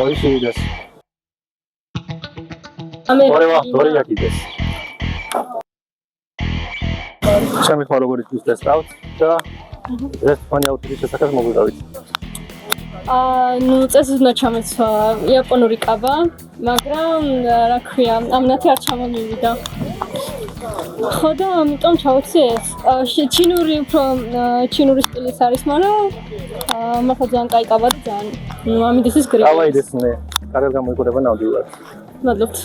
Oishi desu. Dori yaki desu. Ჩემი ხო როგორ ის დასწავთ და ეს ფანი აუთის შესახებ მოგვიდავით. ნუ წესით უნდა ჩამეცვა იაპონური კაბა, მაგრამ რა ქვია, ამნათი არ ჩამომივიდა. ხო და ამიტომ ჩავოცი ეს. ჩინური უფრო ჩინური სტილის არის, მაგრამ მართლა ძალიან კაი კაბა და ძალიან ამიტომ ის გრეა. Კავა იდესნე, კარგად გამოიყურება ნამდვილად. მადლობთ.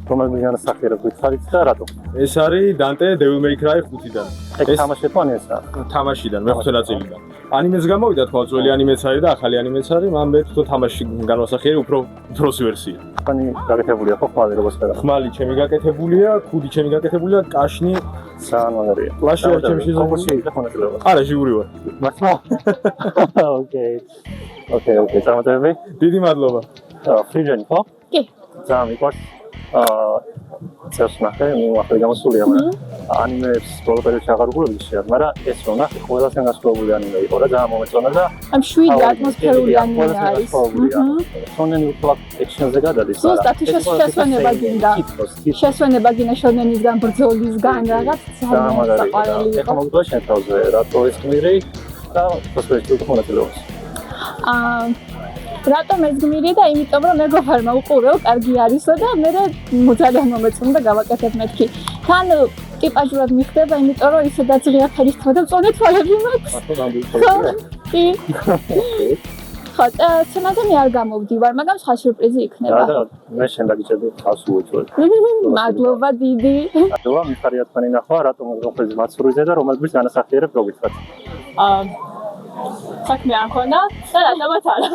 რომელ განსახიერებ გითხარით და რატო? ეს არის Dante Devil May Cry 5-დან. ეს თამაში თქვენი ესა? თამაშიდან, მეხუთე ნაწილიდან. ანიმეც გამოვიდა თქვა, ძველი ანიმეც არის და ახალი ანიმეც არის, მაგრამ მე თვითონ თამაში განვასახიერე უფრო დროსი ვერსია. თქვენი გაკეთებულია ხო ხმალი როგორც ხედავ? ხმალი ჩემი გაკეთებულია, ქუდი ჩემი გაკეთებულია, კაშნი ძალიან მაგარია. კლაში არ ჩემი შეზოგადოება. ხო მონაწილეობა. არა, ჟიური ვარ. მართლა? ოკეი, წარმატებები. დიდი მადლობა. ფრიჯენი ხო? კი. ძალიან მიყვარს. წელს ნახე, ახლა გამოსულია, მაგრამ ანიმეებს ბოლო პერიოდში აღარ უყურებდი შეად, მაგრამ ეს რომ ნახე, ყველასთან გასწავლებული ანიმე იყო და ძალიან მომეწონა და ამ შვიდი ატმოსფერული ანიმე არის. შონენი უფრო ექშენზე გადადის. ზუსტად შესვენება გინდა. შესვენება გინდა შონენისგან, ბრძოლისგან, რაღაც ძალიან საყვარელი იყო. ეხლა მოგდო შენ თავზე, რატო ეს გმირი და პოსპერტი მონაწილეობს. რატომ ეს გმირი და იმიტომ რომ მეგობარმა უყურეო, კარგი არისო და მე ძალიან მომეწონა და გავაკეთებ მეთქი. თან ტიპაჟურად მიხდება, იმიტომ რომ ისედაც ღია ფერისთავა და მწონე თვალები მაქვს. კი. ხო, ცნადანი არ გამოვდივარ, მაგრამ სხვა სიურპრიზი იქნება. და მე შენ დაგიჭერდი ხალხს უეჭველ. მადლობა დიდი. მადლობა, მიხარია თქვენი ნახვა, რატომ მოხდეს მაცურიზე და რომელზეც განასახიერებ როგითხრათ. საქმე არ ხონდა და რატომაც არა.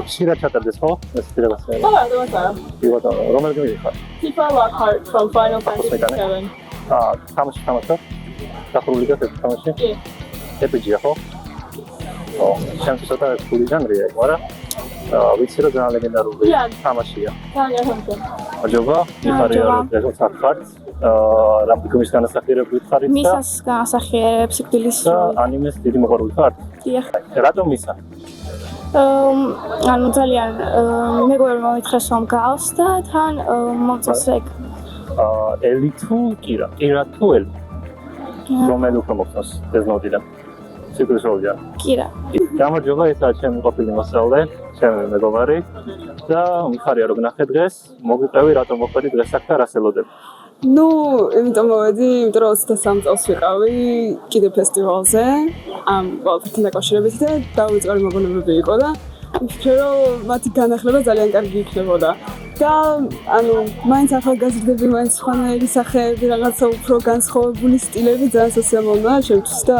ხშირად ჩატარდეს ხო? ეს პირებას. ხო, რატომაც არა. ბატონო, რომელ გმირი ხარ? Tifa Lockhart from Final Fantasy VII. თამაში. დახურული გაკეთე თამაში? კი. RPG-ია ხო? ო, შენს ცოტა ფული ჟანრია, მაგრამ ვიცი რომ ძალიან ლეგენდარული თამაშია. ძალიან ხონდა. მადლობა, მიხარია რომ დღესაც ხართ. რამბიკომის განასახიერებ გითხარით და მისას განასახიერებ სიკვდილის ანიმეს დიდი მოყვარული ხართ? დიახ. რატომ მისა? ანუ ძალიან მეგობრებმა მომითხრეს რომ გავს და თან მომწონს ეგ. ელი თუ კირა? კირა თუ ელი? რომელი უფრო მოგწონს დეზნოუდიდან? სიკვდილის როლიდან? კირა. გამარჯობა, ესაა ჩემი ყოფილი მოსწავლე, ჩემი მეგობარი და მიხარია რომ ნახე დღეს, მოგიტევი რატომ მოხვედი დღეს აქ და რას ელოდებ? ნუ, იმიტომ მოვედი, იმიტომ რომ 23 წელს ვიყავი კიდე ფესტივალზე, ამ ყველაფერთან დაკავშირებით და დაუვიწყარი მოგონებები იყო და ვფიქრე რომ მათი განახლება ძალიან კარგი იქნებოდა. და ანუ მაინც ახალგაზრდები, მაინც სხვანაირი სახეები, რაღაცა უფრო განსხვავებული სტილები ძალიან სასიამოვნოა ჩემთვის და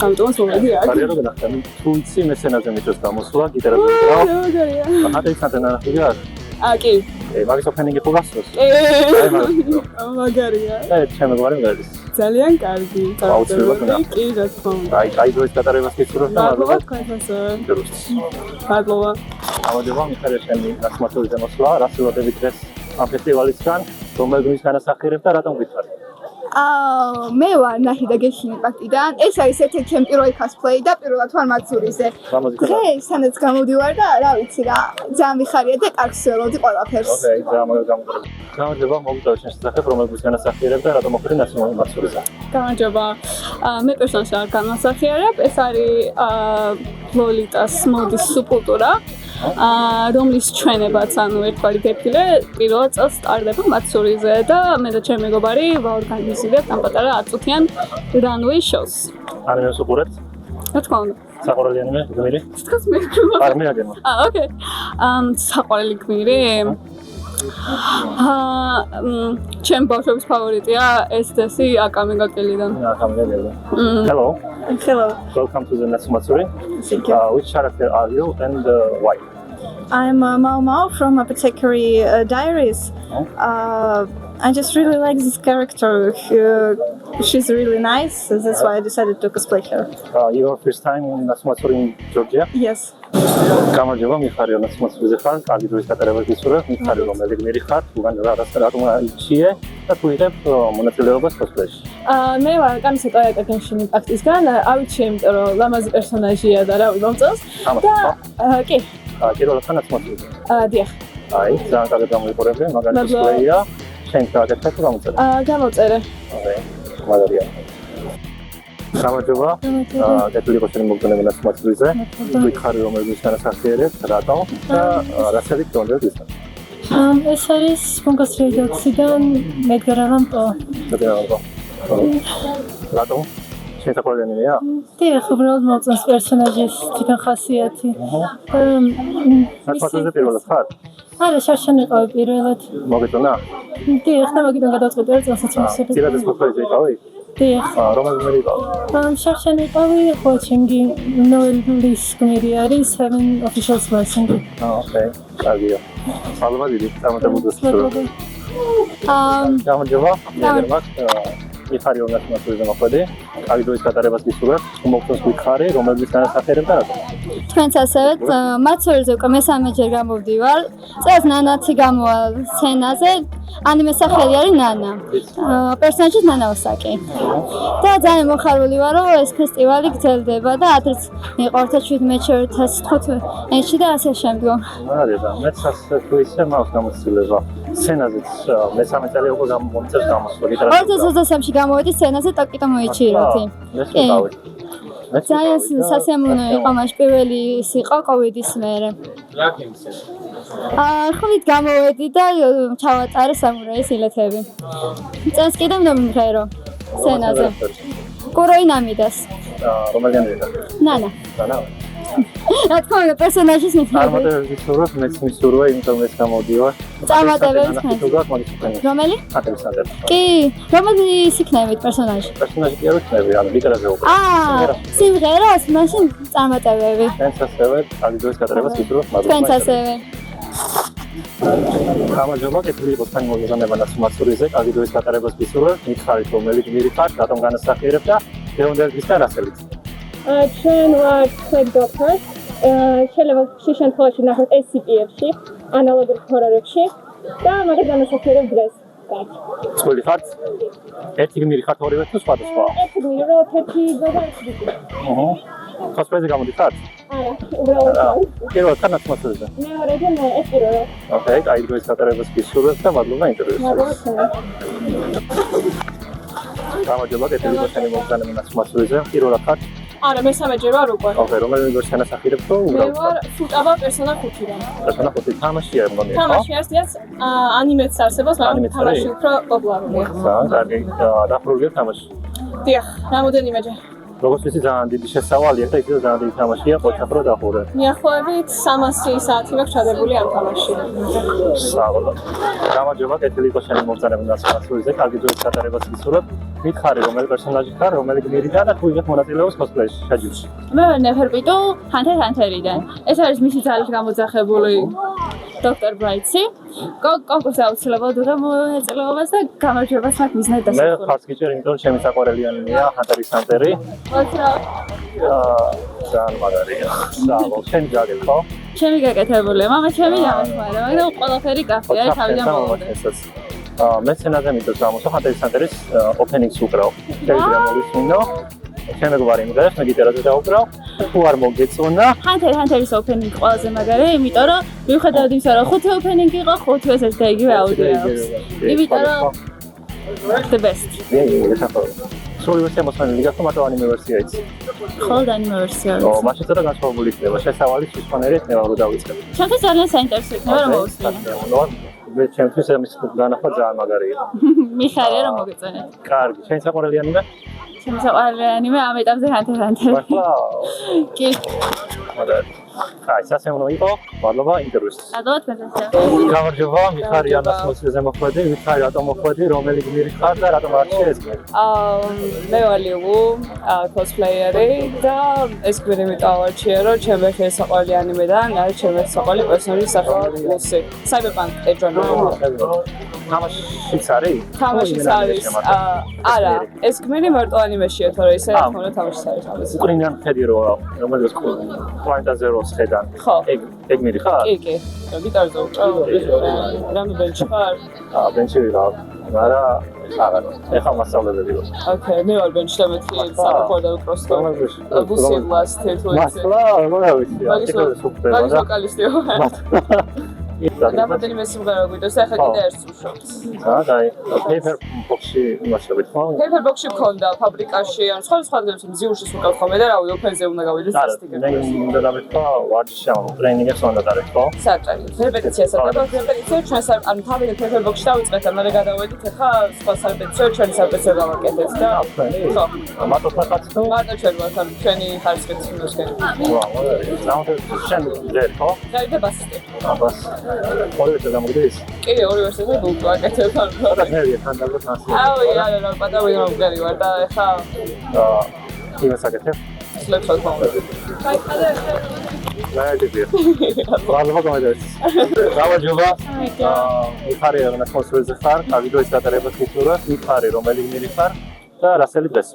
ამიტომაც მოვედი აქ. კარიერა გახდა, თუ იცი მესენაზე მიწოს გამოსვლა, გიტარაზე ვიყავ. მაგარია. ატექსტთან ნახე რა? კი. მაგის ოფენინგი ხო გასწროს? მაგარია. ჩემი გვარი მგარის. ძალიან კარგი. კი, რა თქმა უნდა. აი დროის გატარებას გისურვებ და მადლობა თქვენთანსო. მადლობა. ამოდევა მიხარია ჩემი გასმართული მოსვლა, რას ველოდები დღეს ამ ფესტივალისგან, რომელ გმირს განასახიერებ და რატომ გითხარი? მე ვარ ნაჰიდა გეშინ იმპაქტიდან. ეს არის ერთ-ერთი ჩემი პირველი cosplay და პირველად ვარ მაცურიზე. დღეს სადაც გამოვდივარ და რა ვიცი რა, ძალიან მიხარია და კარგს ველოდი ყველაფერს. ოკეი, ძალიან გამოგდება. გამარჯობა, მოგდავა შენ შესახებ, რომელ გმირს განასახიერებ და რატომ მოხვდი ნაციონალური მაცურიზე? გამარჯობა. მე პერსონაჟს არ განასახიერებ, ეს არის ლოლიტას მოდის სუბკულტურა. რომლის ჩვენებაც ანუ ერთგვარი დეფილე პირველ წელს სტარდება მაცურიზე და მე და ჩემი მეგობარი ვაორგანიზებთ ამ პატარა 10 წუთიან runway shows. ანიმეს უყურებთ? რა თქმა უნდა. საყვარელი ანიმე გმირი? თქოს მე გქრობა. არ მე აგემა. ოკეი. საყვარელი გმირი? ჩემ ბავშვების ფავორიტია ესტესი აკამეგა კელიდან. აკამეგა. Hello. Hello. Welcome to the Natsu Matsuri. Thank you. Which character are you and why? I'm Mao Mao from Apothecary Diaries. I just really like this character. She's really nice, so that's why I decided to cosplay her. Your first time in Natsu Matsuri in Georgia? Yes. გამარჯობა, მიხარია Natsu Matsuri-ზე ხარ, კარგი დროის გატარებას გისურვებ, მიხარია რომელი გმირი ხარ, თუგან რატომ აიჩიე და თუ იღებ მონაწილეობას cosplay-ში? მე ვარ კამისა ტოიოტა გენშინ იმპაქტისგან, ავიჩიე, იმიტომ რომ ლამაზი პერსონაჟია და რავი მომწონს. და კი. პირველად განაცმოწილდა. დიახ. აი, ძალიან კარგად გამოიყურებდი, მაგალითად სპლეია, შენ გააკეთე თუ გამოწერე? გამოწერე. ოკეი, მაგარია. გამარჯობა. კეთილი იყო შენი მოგზაურობა ნაცმოწილზე. ვიქარი რომ მისანახიერებ, რატო და რასაც გქონდეთ ის. ეს არის ფუნქციის რედაქციიდან მედგარ ალამპო. რატო? შენ თაყოლენია? დიახ, უბრალოდ მოწონს პერსონაჟის თვითონ ხასიათი. ნაცმოწილზე პირველად ხარ? არა, შარშან იყავი პირველად. მოგეწონა? დიახ, და მაგიდან გადავწყვეტე რომ წელსაც მისცემ. ცირადეს მოხდა იყავი? დიახ. რომელი მერი იყავი? შარშან იყავი, ხო ჩემი ნოელის გმირი არის Seven Officials Blessing. ოკეი, კარგია. მადლობა დიდი, წარმატებულს ვსურვებ. გამარჯობა. ვიხარი რომ ნაცმოწილზე მოხვედი. კარგი დროის გატარებას გისურვებ. მოგწონს ვიხარი, რომლებიც განასახიერებ და რატო? თქვენც ასევე მაცორზე უკვე მესამეჯერ გამოვდივარ. წელს ნანაცი გამოვალ სცენაზე. ანიმე სახელი არის ნანა. პერსონაჟი ნანა ოსაკი. და ძალიან მოხარული ვარ, რომ ეს ფესტივალი გრძელდება და ადრეც იყო 2017-2015 და ასე შემდგომ. მადლობა. მეც ასე თუ ისე მაქვს გამოცდილება. სცენაზეც მესამე წელი უკვე გამომწევს გამოსვლა. 2023-ში გამოვედი სცენაზე ტაკიტო მოიჩიროთი. ძალიან სასიამოვნო იყო მაშ პირველი ის იყო კოვიდის მერე. ხმით გამოვედი და ჩავატარე სამურაის ილეთები. წელს კიდევ მომღერო სცენაზე. კუროი ნამიდას. რომელგან იყო? ნანა. ნანა. რა თქმა უნდა პერსონაჟის მithები. წარმატებები ვსურვებ, მეც მისურვე, იმიტომ ეს გამოდივარ. წარმატებები თქვენ. თქვენ. რომელი? ატემსანდერ. კი, რომელი იქნებით პერსონაჟი? პერსონაჟი კი არ ვიქნები, ანუ ლიტერატურაზე უკვე. სიმღერას, მაშინ წარმატებები. თქვენც ასევე კარგი დროის გატარებას გისურვებ, მადლობა. თქვენც ასევე. გამარჯობა, კეთილი იყო თქვენი მოგზაურობა ნაცმოწილზე, კარგი დროის გატარებას გისურვებ. მითხარით რომ მე გმირი ხარ, რატომ განასახიერებ და ლეონდერგისთან რასელით. ჩვენ ვართ დოქტორს. შეიძლება შიშენ თვალში ნახოთ SCP-ებში, ანალოგურ ჰორორებში და მაგას განასახიერებ დღეს. წვილი ხართ? ერთი გმირი ხართ ორივე თუ სხვადასხვა? ერთი გმირი რო თეთრი ზოგა ისიც. კოსპლეიზე გამოდიხართ? არა, უბრალოდ. პირველად ხარ ნაცმოწილზე? მეორედან ეს პირველი. ოკეი, კარგი დროის გატარებას გისურვებ და მადლობა ინტერვიუსისთვის. გამარჯობა, კეთილი იყო შენი მოგზაურობა ნაცმოწილზე. პირველად ხარ? არა, მესამეჯერ ვარ უკვე. ოკეი, რომელი ვერსია განასახიერებ თუ მე ვარ ფუტაბა პერსონა 5-დან. პერსონა 5 თამაშია მგონი, ხო? თამაში არის ანიმეც არსებობს, მაგრამ ანიმეც თამაში არის? უფრო პოპულარულია. კარგი, დაფრულია თამაში. დიახ, რამოდენიმეჯერ. როგორც ვიცი, ძალიან დიდი შესავალია და ისე ძალიან დიდი თამაშია, ყოჩაფრო დახურე. მიახლოებით 300 საათი მაქვს ჩადებული ამ თამაში. საღოლო. გამარჯობა, კეთილი იყო შენი მოგზაურობა ნაცმოწილზე, კარგი დროის გატარებას გისურვებ. მითხარი, რომელი პერსონაჟი ხარ, რომელი გმირიდან და თუ იღებ მონაწილეობას კოსპლეიში, შეჯიბში. მე ვარ ნეფერპიტუ ჰანთერ-ჰანთერიდან. ეს არის მისი ძალით გამოძახებული დოქტორ ბრაიტსი. კონკურსზე აუცილებლად ვიღებ მონაწილეობას და გამარჯვებას მაქვს მიზნად მე დასახურება. ხარც გიჭერ, იმიტომ რომ ჩემი საყვარელი ანიმეა ჰანტერის ჰანტერი. ძალიან მაგარია. საღოლ, შენი გაგებ, ხო? ჩემი გაკეთებულია, მამა ჩემი დამახმარა, მაგრამ ყველაფერი კაფეა თავიდან ბოლომდე. მე სცენაზე მიწევს გამოსო ჰანტერის ჰანტერის ოპენინგს უკრავ. შეიძლება მოვისმინო. ჩემ მეგობარი იმღერებს, მე გიტარაზე დავუკრავ. თუ არ მოგეწონა, ჰანთერ-ჰანთერის ოპენინგი ყველაზე მაგარია, იმიტომ რომ მიუხედავად იმისა, რომ 5 ოპენინგი იყო, 5 ეს ერთ და იგივე აუდიო აქვს. იმიტომ რომ the best. სრული ვერსია მოსმენილი გახდა, მაგრამ ანიმე ვერსია იცი. ხოლმე ანიმე ვერსია ო, არის. მაშინ ცოტა განსხვავებული იქნება. შესავალი სვანერი იქნება, რომ დავიწყებ. ჩემთვის ძალიან საინტერესო იქნება რომ მოვუსმინო. მე ჩემთვის ამის განახვა ძალიან მაგარია. მიხარია რომ მოგეწონეთ. კარგი, შენ საყვარელი ანიმე? ჩემი საყვარელი ანიმე ამ ეტაპზე ჰანთერ-ჰანთერი. მართლა? კი. მაგარი. აი, სასიამოვნო იყო. მადლობა ინტერვიუსთვის. რატოა თქვენთან? გამარჯობა, მიხარი ანასმოსილზე მოხვედი. მიხარი რატომ მოხვედი, რომელი გმირი ხარ და რატომ არჩი ეს გმირი? მე ვარ ლიუ, კოსპლეიერი და ეს გვერი მიტოვარჩია, რომ ჩემი საყვარელი ანიმედან არის ჩემი საყვარელი პერსონაჟი სახელი ლუსი. Cyberpunk ეჯანოა. თამაშიც არის? თამაშიც არის. არა, ეს გმერი მარტო ანიმეშია, თორე ისე რა თქმა უნდა თამაშიც არის ამას. უკრაინიდან ხედი რომელიც პლანეტაზე როს ხედან. ხო. ეგ გმირი ხარ? კი, კი. გიტარაზე უკრავ. რამე ბენჩი ხარ? ბენჩი ვიღავ. მაგრამ აღარ. ეხლა მასწავლებელი ვარ. Okay, მე ვარ ბენჩი და მეთქი საფეხური და უკროსტო. ბუსილას თეთრ მართლა, რა ვიცი. მაგის ვოკალისტი ვარ. რამდენი სიმღერა გვიდეს და ახლა კიდე ერთს ვშობთ. აი, paper box-ში მასწავლეთ ხო? Paper box-ში მქონდა ფაბრიკაში, ან სხვა ადგილებში მზიურში ვუკავ ხოლმე და რავი, ოფენზე უნდა გავიდეს სასტიკები. მე უნდა დავეთქვა ვარჯიშში, ტრეინინგებს უნდა დავეთქვა. საჭარი. რეპეტიციას აკეთებ, რეპეტიციას ჩვენს ანუ თავი paper box-ში დავიწყეთ, ამაზე გადავედით, ახლა სხვა სარეპეტიციო ჩვენი სარეპეტიციო გავაკეთეთ და ხო. მარტო ფაქტორი. მარტო ჩვენ ვართ, ანუ ჩვენი ხარისხით მოსგენ. ვა, ნაუ შენ ძერ ხო? და ბასისტი. აბას. ორივე გამოგდის? კი, ორივე შეგვიძლია ვაკეთებ ანუ. და მერია თანდაბრად ასი. აუ, არა, პატარა ვიღარი ვარ და ახლა იმას აკეთებ? სლეპს ვაკეთებ. ნაიდებია. ბალბა გამოდეს. გამარჯობა. მიხარი რომ სპონსორზე ხარ, ვიდეოს გატარებას გისურვა, მიხარი რომელი გმირი ხარ და რასელი დღეს?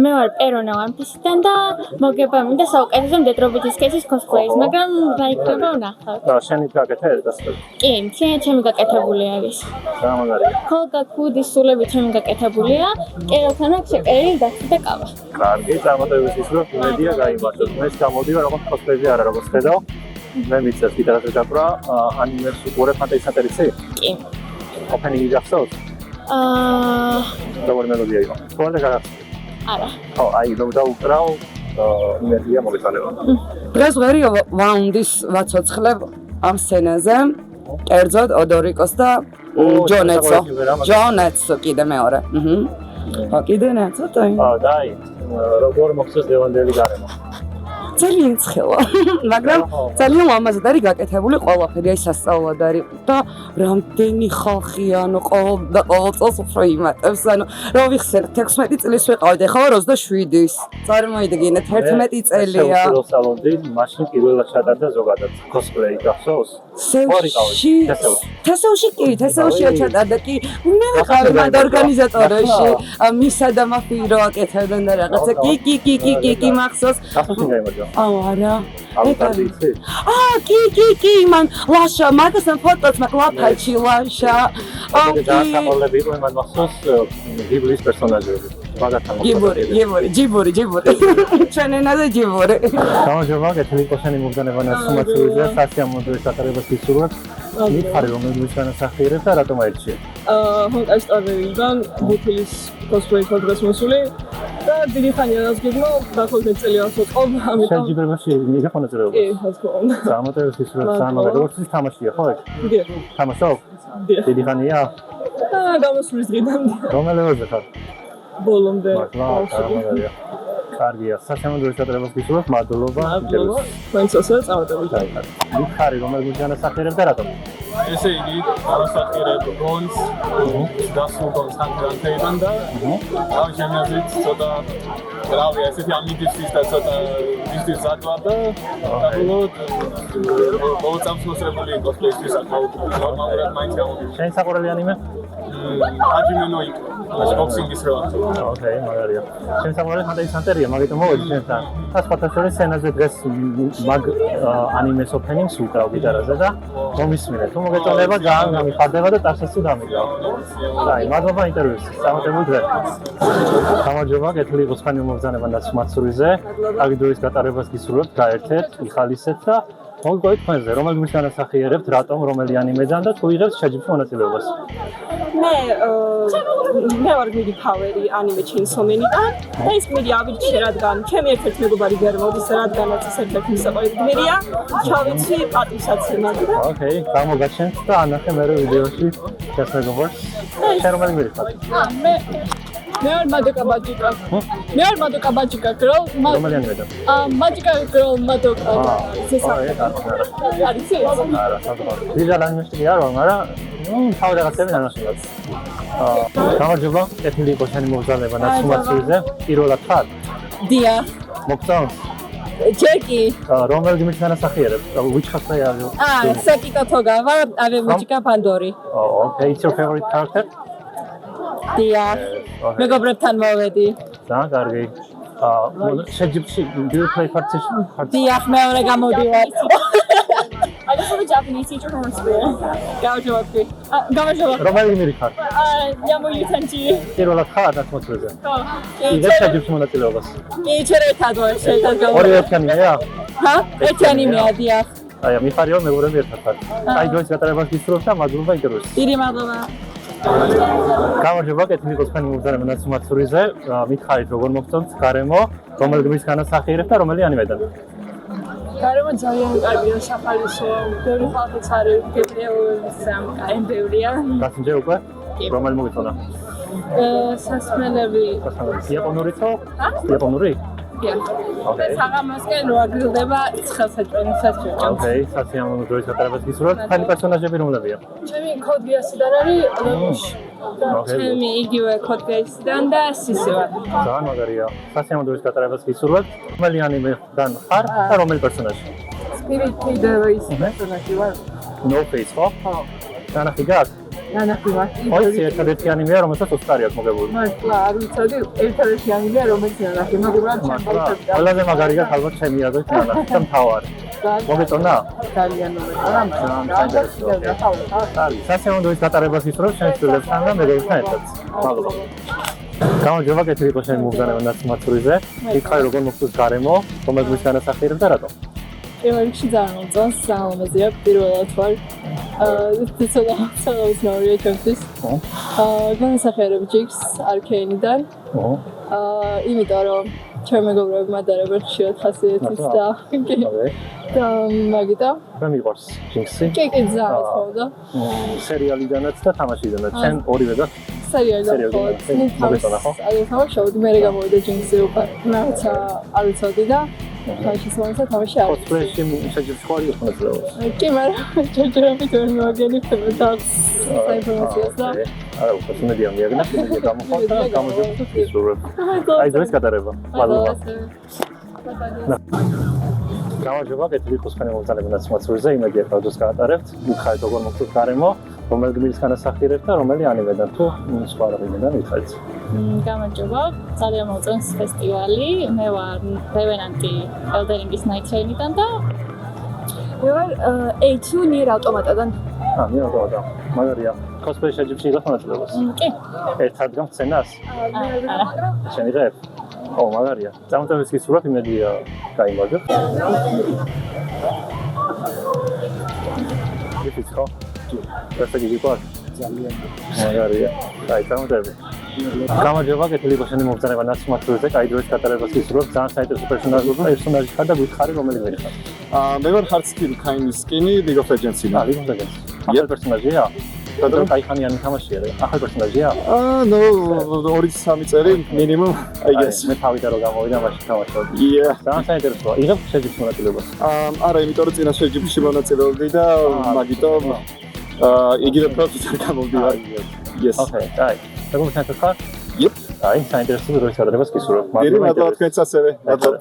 მე ვარ პერონა ვანპისიდან და მოგება მინდა საუკეთესო მდედრობითი სქესის cosplay-ს, მაგრამ რა იქნება ვნახავთ. შენი გაკეთე დასწრე. კი, ჩემი გაკეთებული არის. გამაგარია. ხოლკა ქუდის სულები ჩემი გაკეთებულია, კეროვთან აქვს შეკერილი დაცი და კავა. კარგი, წარმატებების ისრო, მედია გაიმართოთ. მე გამოდივარ როგორც cosplay-ზე არა როგორც ხედავ. მე მიწევს გიტარაზე დაკვრა, ანიმეს უყურე ფანტაზიატერიც? კი. ოპენინგი გახსოვს? როგორ მელოდია იყო? თორე გაგახსოვს? არა. ხო, აი, რომ დაუკრავ, მედია მოგეცალება. დღეს ვერი ვაუნდის ვაცოცხლებ ამ სცენაზე. კერძოდ ოდორიკოს და ჯონეტსო. ჯონეტსო კიდე მეორე. ხო, კიდე ნაცოტა. და აი, როგორ მოხდეს ლევანდელი გარემო? ძალიან ცხელა, მაგრამ ძალიან ლამაზად არის გაკეთებული ყველაფერი, აი სასწაულად არის და რამდენი ხალხი, ანუ ყოველ წელს უფრო იმატებს, ანუ რა ვიხსენებთ 16 წლის ვიყავით, ახლა 27-ის. წარმოიდგინეთ, 11 წელია. სალონში მაშინ პირველად ჩატარდა ზოგადად cosplay გახსოვს? თესევში კი, თესევშია ჩატარდა კი. მე ვიყავი მათ ორგანიზატორებში, მისა და მაფირო აკეთებდნენ და რაღაცა. კი, მახსოვს. აუ არა. კი, მან ლაშა, მაგასთან ფოტოც მაგ ლაფაჩი ლაშა. დაასაყოლები იყო მან მახსოვს გიბლის პერსონაჟები. ჯიბური. ჩვენ ენაზე ჯიბური. გამარჯობა, კეთილი ყოშენი მოგდანება ნაცნობია, სასიამოვნო სატარებას გისურვებთ. მითხარი რომ განასახიერებ და რატომ აირჩიე? ჰონკასტარიდან ბუთილის cosplay-ს დღეს მოსული და დიდი ხანია გაგიგნო, დახოლეთ წელი ასოწყობ, ამიტომ შეჯიბრებაში მიგახონა წერილობა. კი, ასე. სამოწერის გისურვებთ, სამოგე როგორც ის თამაშია, ხო ეგ? კი. თამაშობ? დიდი ხანია? გამოსვლის დღიდან. რომელი ვარზე ხარ? ბოლომდე. გამარჯობა. კარგია, სასიამოვნო სატარებას გისურვებთ, მადლობა. თქვენც ასე წავედებით. მითხარი რომელი განასახიერებ და რატომ? ესე იგი, განასახიერებ გონს, დასულ გონს თანხმობიდან და თავი ჩემი აზრით ცოტა რავი, ესეთი ამბიციის და ცოტა ვიზის ზადვარ და დაბოლოდ მოუწამს მოსრებული cosplay-ისთვის საკმაოდ ნორმალურად მაინც გამომივიდა. შენ საყვარელი ანიმე? აჯიმენო იყო. ბოქსინგის რა. ოკეი, მაგარია. შენ საყვარელი ფანტაზიატერია, მაგიტომ მოვედი შენთან. და სხვათა შორის სცენაზე დღეს მაგ ანიმეს ოპენინგს უკრავ გიტარაზე და მომისმინე. თუ მოგეწონება, ძალიან გამიხარდება და ტარსაცი დამიგავ. აი, მადლობა ინტერვიუსის. წარმატებული დღე. გამარჯობა, კეთილი იყოს ხანი მომბრძანება ნაცნობიზე. კარგი დროის გატარებას გისურვებთ, გაერთეთ, იხალისეთ და მოგიგოთ თქვენზე, რომელ გმირს განასახიერებთ, რატომ, რომელი ანიმედან და თუ იღებთ შეჯიბრის მონაწილეობას. მე ვარ გმირი ფავერი ანიმე Chainsaw Man-იდან და ეს გმირი ავირჩიე, რადგან ჩემი ერთ-ერთი მეგობარი გერმოდის, რადგანაც ეს ერთ-ერთი საყვარელი გმირია, ჩავიცი პატივსაცემად. ოკეი, გამოგაჩენთ და ანახე მე ვიდეოში შენს მეგობარს. შენ რომელი გმირი ხარ? მე ვარ მადოკა ბაჯიკა. მე ვარ მადოკა ბაჯიკა, girl. რომელი ანიმედან? მაჯიკა girl მადოკა. არის ეს? არა, საერთოდ. ვიზა ანიმეში არ ვარ, მაგრამ თავი რაღაცები ნანახებად. გამარჯობა, კეთილი იყოს შენი მოგზაურობა ნაცნობიზე. პირველად ხარ? დია. მოგწონს? ჯეკი. რომელი გმირს განასახიერებ? Which character are you? საკიტო თოგა ვარ, აბე მუჯიკა პანდორი. Okay, it's your favorite character? დია. მეგობრებთან მოვედი. ძალიან კარგი. შეჯიბში, do you play partition? დია, მეორე გამოდივარ. I just want to jump Can you teach her from school? გამარჯობა. გამარჯობა. რომელი იმირი ხარ? Ямოიცანჭი. პირველად ხარ 10-ზე. ხო. იგებს შეჯიბში მონაწილეობას. კი, ერთად ვარ, ერთად ორი გავარ. ერთიანია? ჰა? ერთიანი მეა, დიახ. აი, მიხარიო მეგობრები ერთად ხარ. აი, დროის გატარებას გისურვებთ და მადლობა ინტერვიუს. დიდი მადლობა. გამარჯობა, კეთილი იყოს თქვენი მოგზაურობა ნაცნობურიზე. მითხარით როგორ მოგწონთ გარემო, რომელ გმირს განასახიერებთ და რომელი ანიმედან? გარემო ძალიან კარგია, საფალისოა, ბევრი ხალხიც არის, გებრიელებიც ამ ბევრია. გასინჯე უკვე? რომელი მოგიწონა? სასმელები. იაპონურიცო? იაპონური? ოკეი. საღამოსკენ რო აგრძელდება ცხელსაჭმელის საჭმელი. ოკეი, სასიამოვნო დროის გატარებას გისურვებთ. თქვენი პერსონაჟები რომლებია? ჩემი კოდგიასიდან არის როში. ჩემი იგივე კოდგიასიდან და სისი ვარ. ძალიან მაგარია. სასიამოვნო დროის გატარებას გისურვებთ. რომელი ანიმედან ხარ და რომელი პერსონაჟი? სპირიტი დევის პერსონაჟი ვარ. No Face, ხო? ხო. განახი გაქვს? განახი ვარ. ოიცი ერთადერთი ანიმეა, რომელსაც ოსკარი აქვს მოგებული. მართლა არ ვიცოდი, ერთადერთი ანიმეა, რომელიც განახი, მაგრამ ჩემს ყველაზე მაგარია ალბათ ჩემი აზრით განახი და მთავარი. მოგეწონა? ძალიან მომეწონა, მაგრამ სასიამოვნო დროის გატარებას გისურვებთ ჩვენს ფილმებთან და მეგობრებთან ერთად. მადლობა. გამარჯობა, კეთილი იყოს ჩემი მოგზაურობა ნაცნობურიზე. მითხარი როგორ მოგწონთ გარემო, რომელ გმირს განასახიერებთ და რატომ? პირველ რიგში ძალიან მომწონს, საღამომაზია პირველად ვარ. ცოტა უცნაურია ჩემთვის. განასახიერებ ჯიქს არქეინიდან. იმიტომ რომ ჩემ მეგობრებმა მადარებელ ხშირად ხასიათის და და მაგიტო. რა მიყვარს ჯინქსი? კი, ძალიან თხოვდა. სერიალიდანაც და თამაშიდანაც. შენ ორივე და სერიალიდან მოგეწონა ხო? აი, თამაშობდი, მე გამოვიდა ჯინქსი უკვე. რაც არ ვიცოდი და თამაშის მომენტზე თამაში არ. კოსპლეიში შეჯიბში ხარ ის მონაწილეობას. კი, მაგრამ ჯერჯერობით ვერ მოვაგენი თემას საინფორმაციას და არა, უკვე მედია მიაგნა, მე გამოხვალ და გამოძებთ ისურვებ. აი, დღეს გატარება. მადლობა. გამარჯობა, კეთილი იყოს თქვენი მოგზაურობა ნაცნობურიზე, იმედია რომ გაატარებთ. მითხარით როგორ მოგწონთ გარემო, რომელ გმირს განასახიერებთ და რომელი ანიმედან თუ სხვა რომელიდან მითხარით. გამარჯობა, ძალიან მომწონს ფესტივალი. მე ვარ რევენანტი ელდერინგის ნაიტრეინიდან და მე ვარ A2 ნიერ ავტომატიდან. ნიერ ავტომატა. მაგარია. კოსპლეი შეჯიბში იღებს მონაწილეობას. კი. ერთად გამ სცენას? არა. შენ იღებ? ო, მაგარია. წარმატებებს გისურვებ, იმედია გაიმაგრებ. გიფიც ხო? პერსპექტივი გიყვარს? ძალიან. მაგარია. აი, წარმატებები. გამარჯობა, კეთილი იყოს შენი მოგზაურობა ნაცნობურიზე, კაი დროის გატარებას გისურვებ. ძალიან საინტერესო პერსონაჟი ხარ და გვითხარი რომელი ვერი ხარ? მე ვარ Hardskill Kind-ийн League of Legends-იდან. League of Legends. ახალ პერსონაჟია? და კაიხანიანი თამაშია, ახალ პერსონაჟია? ნო 2-3 წელი მინიმუმ, I guess. მე თავიდან რომ გამოვიდა მაშინ თამაშობდი. ძალიან საინტერესოა. იღებ შეჯიბში მონაწილეობას? არა, იმიტომ რომ წინა შეჯიბში მონაწილეობდი და მაგიტომ იგივე პროცესად გამოვდივარ. Yes. Okay, აი. როგორ შევთქვა? Yep. აი, საინტერესო დროის გადაღებას გისურვებ. მადლობა თქვენს ასევე. მადლობა.